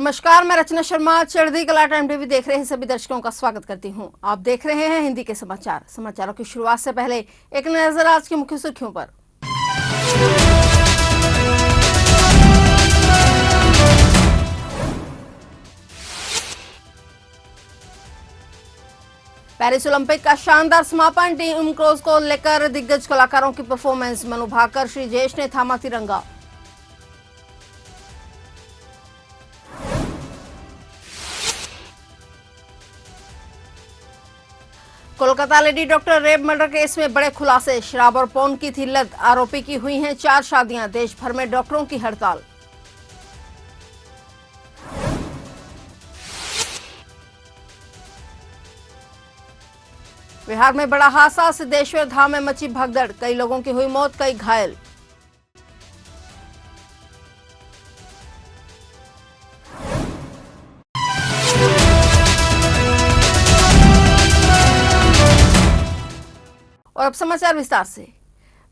नमस्कार, मैं रचना शर्मा चढ़ती कला टाइम टीवी देख रहे हैं सभी दर्शकों का स्वागत करती हूं। आप देख रहे हैं हिंदी के समाचार। समाचारों की शुरुआत से पहले एक नजर आज की मुख्य सुर्खियों पर। पेरिस ओलंपिक का शानदार समापन, टीम क्रूज को लेकर दिग्गज कलाकारों की परफॉर्मेंस। मनु भाकर, श्रीजेश ने थामा तिरंगा। Kolkata lady doctor rape murder case में बड़े खुलासे। शराब और पौन की थी लत, आरोपी की हुई हैं 4 शादियां। देश भर में डॉक्टरों की हड़ताल। बिहार में बड़ा हादसा, सिद्धेश्वर धाम में मची भगदड़। कई लोगों की हुई मौत, कई घायल। और अब समाचार विस्तार से।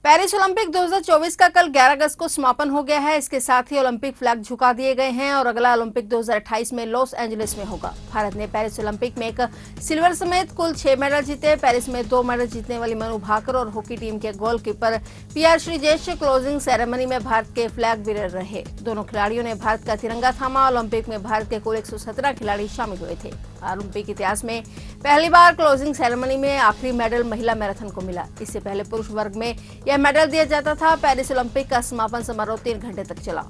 पेरिस ओलंपिक 2024 का कल 11 अगस्त को समापन हो गया है। इसके साथ ही ओलंपिक फ्लैग झुका दिए गए हैं और अगला ओलंपिक 2028 में लॉस एंजलिस में होगा। भारत ने पेरिस ओलंपिक में एक सिल्वर समेत कुल 6 मेडल जीते। पेरिस में 2 मेडल जीतने वाली मनु भाकर और हॉकी टीम के goalkeeper PR Sreejesh closing ceremony में भारत के फ्लैग बीरर रहे। दोनों खिलाड़ियों ने भारत का तिरंगा थामा। ओलंपिक में भारत के कुल 117 खिलाड़ी शामिल हुए थे। ओलंपिक इतिहास में पहली बार क्लोजिंग सेरेमनी में आखिरी मेडल महिला मैराथन को मिला। इससे पहले पुरुष वर्ग में यह मेडल दिया जाता था। पेरिस ओलंपिक का समापन समारोह 3 घंटे तक चला।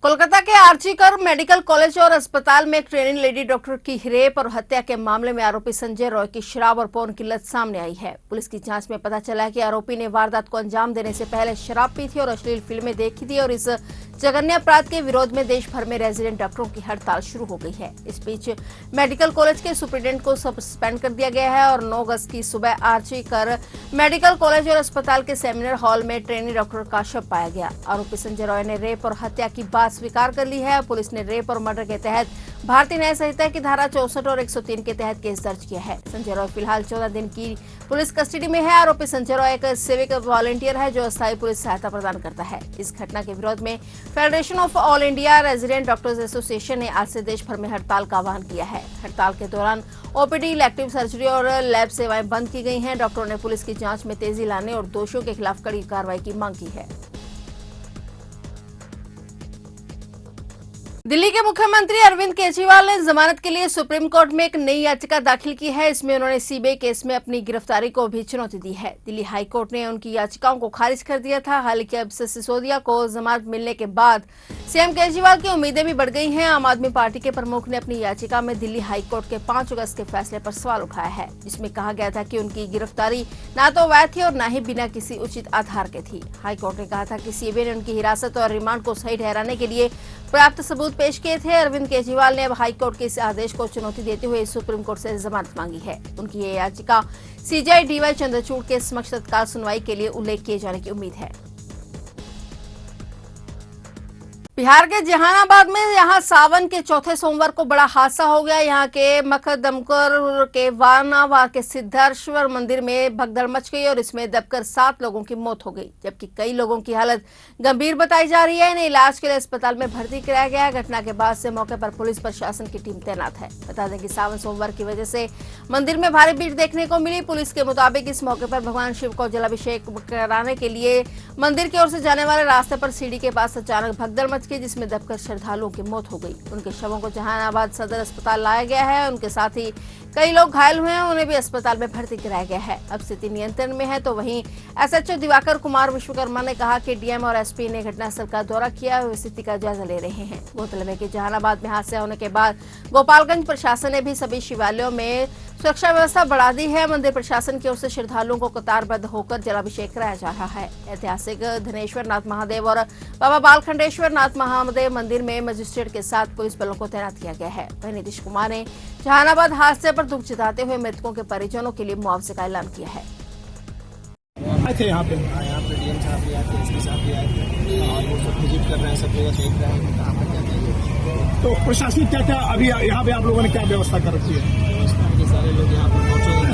कोलकाता के आर्चीकर मेडिकल कॉलेज और अस्पताल में एक ट्रेनिंग लेडी डॉक्टर की रेप और हत्या के मामले में आरोपी संजय रॉय की शराब और पौन की लत सामने आई है। पुलिस की जांच में पता चला कि आरोपी ने वारदात को अंजाम देने से पहले शराब पी थी और अश्लील फिल्में देखी थी और इस जघन्य अपराध के विरोध में देश भर में रेजिडेंट डॉक्टरों की हड़ताल शुरू हो गई है। इस बीच मेडिकल कॉलेज के सुप्रीडेंट को सस्पेंड कर दिया गया है और 9 अगस्त की सुबह आर्चीकर मेडिकल कॉलेज और अस्पताल के सेमिनार हॉल में ट्रेनी डॉक्टर का शव पाया गया। आरोपी संजय रॉय ने रेप और हत्या की बात स्वीकार कर ली है। पुलिस ने रेप और मर्डर के तहत भारतीय न्याय संहिता की धारा 64 और 103 के तहत केस दर्ज किया है। संजय रॉय फिलहाल 14 दिन की पुलिस कस्टडी में है। आरोपी संजय रॉय एक सिविक वॉलंटियर है जो अस्थायी पुलिस सहायता प्रदान करता है। इस घटना के विरोध में federation of all India resident doctors association ने आज से देश भर में हड़ताल का आह्वान किया है। हड़ताल के दौरान ओपीडी, इलेक्टिव सर्जरी और लैब सेवाएं बंद की गई हैं। डॉक्टरों ने पुलिस की जांच में तेजी लाने और दोषियों के खिलाफ कड़ी कार्रवाई की मांग की है। दिल्ली के मुख्यमंत्री अरविंद केजरीवाल ने जमानत के लिए सुप्रीम कोर्ट में एक नई याचिका दाखिल की है। इसमें उन्होंने सीबीआई केस में अपनी गिरफ्तारी को भी चुनौती दी है। दिल्ली हाई कोर्ट ने उनकी याचिकाओं को खारिज कर दिया था। हालांकि अब सिसोदिया को जमानत मिलने के बाद सीएम केजरीवाल की उम्मीदें भी बढ़ गई हैं। आम आदमी पार्टी के प्रमुख ने अपनी याचिका में दिल्ली हाई कोर्ट के 5 अगस्त के फैसले पर सवाल उठाया है, जिसमें कहा गया था कि उनकी गिरफ्तारी न तो वैध थी और न ही बिना किसी उचित आधार के थी। हाई कोर्ट ने कहा था कि सीबीआई ने उनकी हिरासत और रिमांड को सही ठहराने के लिए पर्याप्त सबूत पेश किए थे। अरविंद केजरीवाल ने अब हाईकोर्ट के इस आदेश को चुनौती देते हुए सुप्रीम कोर्ट से जमानत मांगी है। उनकी ये याचिका सीजेआई डीवाई चंद्रचूड़ के समक्ष तत्काल सुनवाई के लिए उल्लेख किए जाने की उम्मीद है। बिहार के जहानाबाद में यहां सावन के चौथे सोमवार को बड़ा हादसा हो गया। यहां के मखदमपुर के वारनावा के सिद्धेश्वर मंदिर में भगदड़ मच गई और इसमें दबकर 7 लोगों की मौत हो गई, जबकि कई लोगों की हालत गंभीर बताई जा रही है। इन्हें इलाज के लिए अस्पताल में भर्ती कराया गया है। घटना के बाद से मौके पर पुलिस प्रशासन की टीम तैनात है। बता दें कि सावन सोमवार की वजह से मंदिर में भारी भीड़ देखने को मिली। पुलिस के मुताबिक इस मौके पर भगवान शिव को जलाभिषेक कराने के लिए मंदिर की ओर से जाने वाले रास्ते पर सीढ़ी के पास अचानक भगदड़ मच गई, जिसमें दबकर श्रद्धालुओं की मौत हो गई। उनके शवों को जहानाबाद सदर अस्पताल लाया गया है। उनके साथ ही कई लोग घायल हुए हैं, उन्हें भी अस्पताल में भर्ती कराया गया है। अब स्थिति नियंत्रण में है। तो वहीं एसएचओ दिवाकर कुमार विश्वकर्मा ने कहा कि डीएम और एसपी ने घटनास्थल का दौरा किया और स्थिति का जायजा ले रहे हैं। गौरतलब है कि जहानाबाद में हादसा होने के बाद गोपालगंज प्रशासन ने भी सभी शिवालयों में सुरक्षा व्यवस्था बढ़ा दी है। मंदिर प्रशासन की ओर से श्रद्धालुओं को कतारबद्ध होकर जलाभिषेक कराया जा रहा है। ऐतिहासिक धनेश्वर नाथ महादेव और बाबा बालखंडेश्वर नाथ महादेव मंदिर में मजिस्ट्रेट के साथ पुलिस बलों को तैनात किया गया है। वहीं नीतीश कुमार ने जहानाबाद हादसे पर दुख जताते हुए मृतकों के परिजनों के लिए मुआवजे का ऐलान किया है। यहाँ पे डीएम साहब भी आए थे, एसपी साहब भी आए थे और वो सब विजिट कर रहे हैं, सब जगह देख रहे हैं कहाँ पर क्या चाहिए। तो प्रशासनिक क्या अभी यहाँ पे आप लोगों ने क्या व्यवस्था कर रखी है? व्यवस्था के सारे लोग यहाँ पर पहुँचे हैं।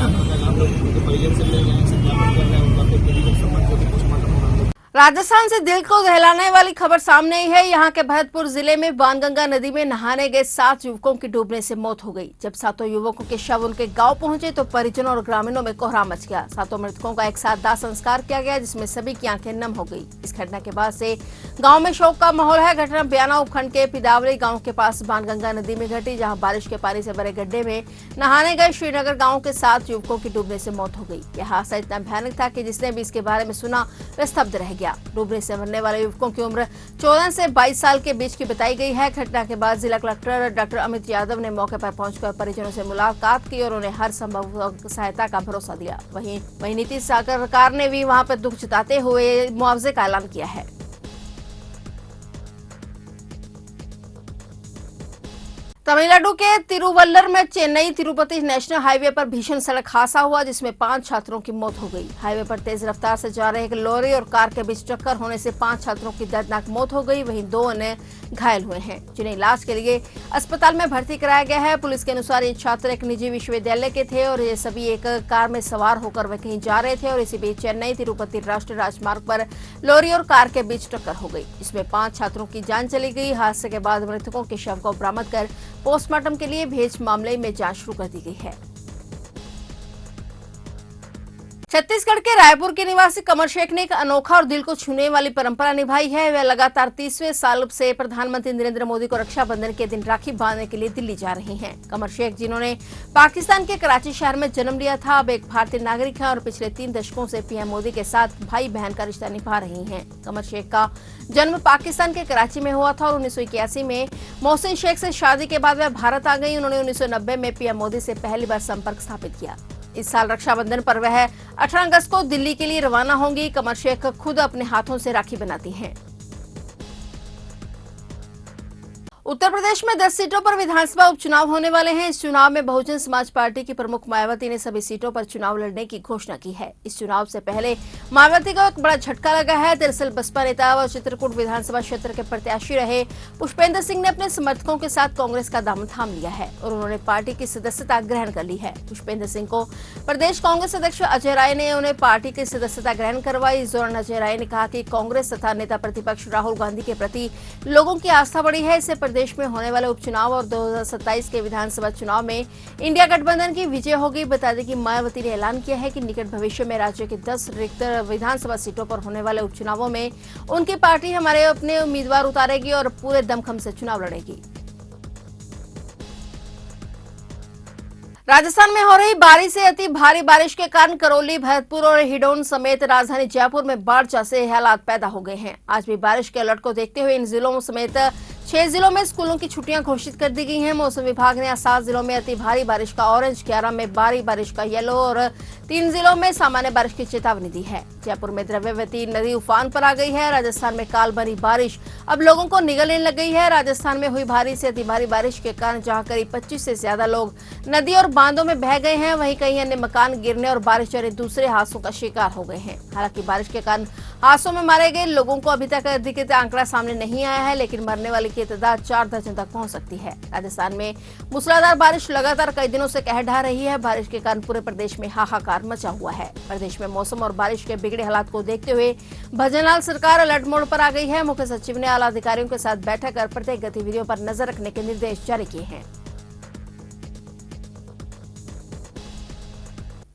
आप लोग उनके परिजन से ले गए, सत्यापन कर रहे हैं, उनका फिर मेडिकल संबंध जो पोस्टमार्टम होगा। राजस्थान से दिल को दहलाने वाली खबर सामने आई है। यहाँ के भरतपुर जिले में बाणगंगा नदी में नहाने गए 7 युवकों की डूबने से मौत हो गई। जब 7 युवकों के शव उनके गांव पहुंचे तो परिजनों और ग्रामीणों में कोहराम मच गया। 7 मृतकों का एक साथ दाह संस्कार किया गया, जिसमें सभी की आंखें नम हो गई। इस घटना के बाद से गाँव में शोक का माहौल है। घटना बयाना उपखंड के पिदावली गाँव के पास बाणगंगा नदी में घटी, जहाँ बारिश के पानी से भरे गड्ढे में नहाने गए श्रीनगर गाँव के 7 युवकों की डूबने से मौत हो गई। यह हादसा इतना भयानक था कि जिसने भी इसके बारे में सुना वह स्तब्ध रह गया। डूबने से मरने वाले युवकों की उम्र 14 से 22 साल के बीच की बताई गई है। घटना के बाद जिला कलेक्टर डॉक्टर अमित यादव ने मौके पर पहुंचकर परिजनों से मुलाकात की और उन्हें हर संभव सहायता का भरोसा दिया। वहीं नीतीश सरकार ने भी वहां पर दुख जताते हुए मुआवजे का ऐलान किया है। तमिलनाडु के तिरुवल्लर में चेन्नई तिरुपति नेशनल हाईवे पर भीषण सड़क हादसा हुआ, जिसमें 5 छात्रों की मौत हो गई। हाईवे पर तेज रफ्तार से जा रहे एक लॉरी और कार के बीच टक्कर होने से 5 छात्रों की दर्दनाक मौत हो गई। वहीं 2 अन्य घायल हुए हैं, जिन्हें इलाज के लिए अस्पताल में भर्ती कराया गया है। पुलिस के अनुसार ये छात्र एक निजी विश्वविद्यालय के थे और ये सभी एक कार में सवार होकर वे कहीं जा रहे थे और इसी बीच चेन्नई तिरुपति राष्ट्रीय राजमार्ग पर लॉरी और कार के बीच टक्कर हो गई। इसमें 5 छात्रों की जान चली गई। हादसे के बाद मृतकों के शव को बरामद कर पोस्टमार्टम के लिए भेज मामले में जांच शुरू कर दी गई है। छत्तीसगढ़ के रायपुर के निवासी कमर शेख ने एक अनोखा और दिल को छूने वाली परंपरा निभाई है। वे लगातार 30वें साल से प्रधानमंत्री नरेंद्र मोदी को रक्षाबंधन के दिन राखी बांधने के लिए दिल्ली जा रही हैं। कमर शेख, जिन्होंने पाकिस्तान के कराची शहर में जन्म लिया था, अब एक भारतीय नागरिक हैं और पिछले 3 दशकों से पीएम मोदी के साथ भाई बहन का रिश्ता निभा रही हैं। कमर शेख का जन्म पाकिस्तान के कराची में हुआ था और 1981 में मोहसिन शेख से शादी के बाद वह भारत आ गई। उन्होंने 1990 में पीएम मोदी से पहली बार संपर्क स्थापित किया। इस साल रक्षाबंधन पर वह 18 अगस्त को दिल्ली के लिए रवाना होंगी। कमर शेख खुद अपने हाथों से राखी बनाती हैं। उत्तर प्रदेश में 10 सीटों पर विधानसभा उपचुनाव होने वाले हैं। इस चुनाव में बहुजन समाज पार्टी की प्रमुख मायावती ने सभी सीटों पर चुनाव लड़ने की घोषणा की है। इस चुनाव से पहले मायावती को एक बड़ा झटका लगा है। दरअसल बसपा नेता व चित्रकूट विधानसभा क्षेत्र के प्रत्याशी रहे पुष्पेंद्र सिंह ने अपने समर्थकों के साथ कांग्रेस का दामन थाम लिया है और उन्होंने पार्टी की सदस्यता ग्रहण कर ली है। पुष्पेंद्र सिंह को प्रदेश कांग्रेस अध्यक्ष अजय राय ने उन्हें पार्टी की सदस्यता ग्रहण करवाई। इस दौरान अजय राय ने कहा कि कांग्रेस तथा नेता प्रतिपक्ष राहुल गांधी के प्रति लोगों की आस्था बढ़ी है। इससे प्रदेश में होने वाले उपचुनाव और 2027 के विधानसभा चुनाव में इंडिया गठबंधन की विजय होगी। बता दें कि मायावती ने ऐलान किया है कि निकट भविष्य में राज्य की 10 रिक्त विधानसभा सीटों पर होने वाले उपचुनावों में उनकी पार्टी हमारे अपने उम्मीदवार उतारेगी और पूरे दमखम से चुनाव लड़ेगी। राजस्थान में हो रही भारी से अति भारी बारिश के कारण करौली, भरतपुर और हिडौन समेत राजधानी जयपुर में बाढ़ जैसे हालात पैदा हो गए हैं। आज भी बारिश के अलर्ट को देखते हुए इन जिलों समेत 6 जिलों में स्कूलों की छुट्टियां घोषित कर दी गई हैं। मौसम विभाग ने 7 जिलों में अति भारी बारिश का ऑरेंज, 11 में भारी बारिश का येलो और 3 जिलों में सामान्य बारिश की चेतावनी दी है। जयपुर में द्रव्यवती नदी उफान पर आ गई है। राजस्थान में काल भरी बारिश अब लोगों को निगलने लग गई है। राजस्थान में हुई भारी से अति भारी बारिश के कारण जहां करीब 25 से ज्यादा लोग नदी और बांधों में बह गए हैं, वहीं कई अन्य मकान गिरने और बारिश जैसे दूसरे हादसों का शिकार हो गए हैं। हालांकि बारिश के कारण हादसों में मारे गए लोगों को अभी तक अधिकृत आंकड़ा सामने नहीं आया है, लेकिन मरने वाले की तादाद 4 दर्जन तक पहुंच सकती है। राजस्थान में मूसलाधार बारिश लगातार कई दिनों से कहर ढा रही है। बारिश के कारण पूरे प्रदेश में हाहाकार मचा हुआ है। प्रदेश में मौसम और बारिश के बिगड़े हालात को देखते हुए भजनलाल सरकार अलर्ट मोड पर आ गई है। मुख्य सचिव ने आला अधिकारियों के साथ बैठक कर प्रत्येक गतिविधियों पर नजर रखने के निर्देश जारी किए हैं।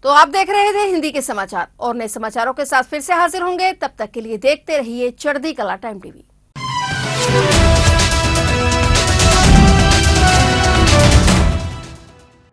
तो आप देख रहे थे हिंदी के समाचार और नए समाचारों के साथ फिर से हाजिर होंगे। तब तक के लिए देखते रहिए चढ़ती कला टाइम टीवी।